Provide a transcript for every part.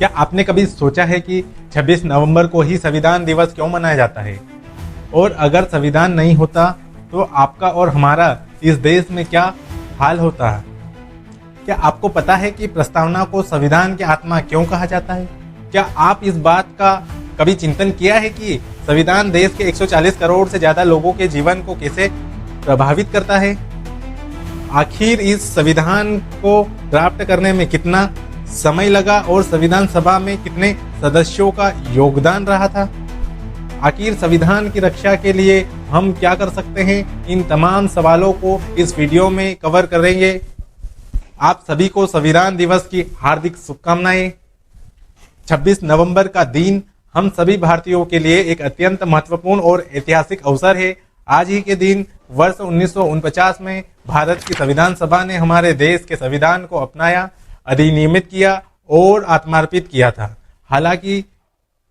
क्या आपने कभी सोचा है कि 26 नवंबर को ही संविधान दिवस क्यों मनाया जाता है? और अगर संविधान नहीं होता तो आपका और हमारा इस देश में क्या हाल होता है? क्या आपको पता है कि प्रस्तावना को संविधान की आत्मा क्यों कहा जाता है? क्या आप इस बात का कभी चिंतन किया है कि संविधान देश के 140 करोड़ से ज्यादा लोगों के जीवन को कैसे प्रभावित करता है? आखिर इस संविधान को ड्राफ्ट करने में कितना समय लगा और संविधान सभा में कितने सदस्यों का योगदान रहा था? आखिर संविधान की रक्षा के लिए हम क्या कर सकते हैं? इन तमाम सवालों को इस वीडियो में कवर करेंगे। आप सभी को संविधान दिवस की हार्दिक शुभकामनाएं। 26 नवंबर का दिन हम सभी भारतीयों के लिए एक अत्यंत महत्वपूर्ण और ऐतिहासिक अवसर है। आज ही के दिन वर्ष 1949 में भारत की संविधान सभा ने हमारे देश के संविधान को अपनाया, अधिनियमित किया और आत्मार्पित किया था। हालांकि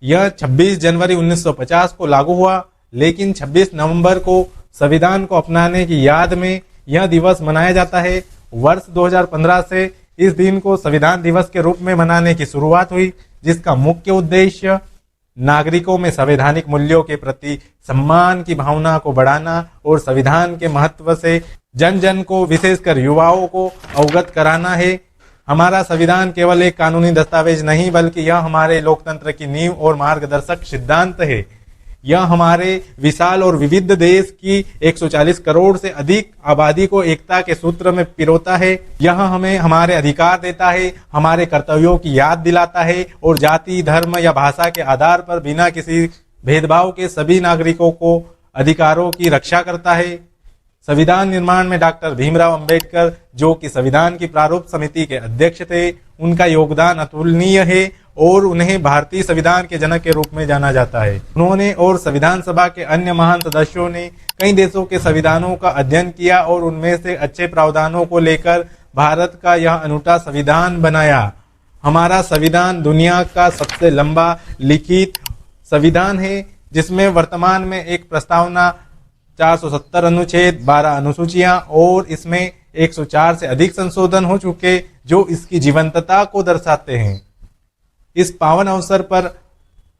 यह 26 जनवरी 1950 को लागू हुआ, लेकिन 26 नवंबर को संविधान को अपनाने की याद में यह दिवस मनाया जाता है। वर्ष 2015 से इस दिन को संविधान दिवस के रूप में मनाने की शुरुआत हुई, जिसका मुख्य उद्देश्य नागरिकों में संवैधानिक मूल्यों के प्रति सम्मान की भावना को बढ़ाना और संविधान के महत्व से जन जन को, विशेषकर युवाओं को अवगत कराना है। हमारा संविधान केवल एक कानूनी दस्तावेज नहीं, बल्कि यह हमारे लोकतंत्र की नींव और मार्गदर्शक सिद्धांत है। यह हमारे विशाल और विविध देश की 140 करोड़ से अधिक आबादी को एकता के सूत्र में पिरोता है। यह हमें हमारे अधिकार देता है, हमारे कर्तव्यों की याद दिलाता है और जाति, धर्म या भाषा के आधार पर बिना किसी भेदभाव के सभी नागरिकों को अधिकारों की रक्षा करता है। संविधान निर्माण में डॉक्टर भीमराव अंबेडकर, जो कि संविधान की प्रारूप समिति के अध्यक्ष थे, उनका योगदान अतुलनीय है और उन्हें भारतीय संविधान के जनक के रूप में जाना जाता है। उन्होंने और संविधान सभा के अन्य महान सदस्यों ने कई देशों के संविधानों का अध्ययन किया और उनमें से अच्छे प्रावधानों को लेकर भारत का यह अनूठा संविधान बनाया। हमारा संविधान दुनिया का सबसे लंबा लिखित संविधान है, जिसमें वर्तमान में एक प्रस्तावना, 470 अनुच्छेद, 12 अनुसूचियां और इसमें 104 से अधिक संशोधन हो चुके, जो इसकी जीवंतता को दर्शाते हैं। इस पावन अवसर पर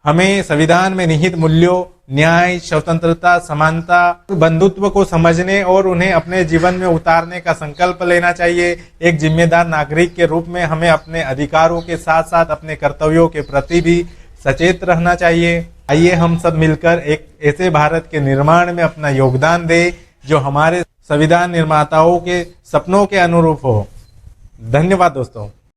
हमें संविधान में निहित मूल्यों, न्याय, स्वतंत्रता, समानता, बंधुत्व को समझने और उन्हें अपने जीवन में उतारने का संकल्प लेना चाहिए। एक जिम्मेदार नागरिक के रूप में हमें अपने अधिकारों के साथ साथ अपने कर्तव्यों के प्रति भी सचेत रहना चाहिए। आइए हम सब मिलकर एक ऐसे भारत के निर्माण में अपना योगदान दें जो हमारे संविधान निर्माताओं के सपनों के अनुरूप हो। धन्यवाद दोस्तों।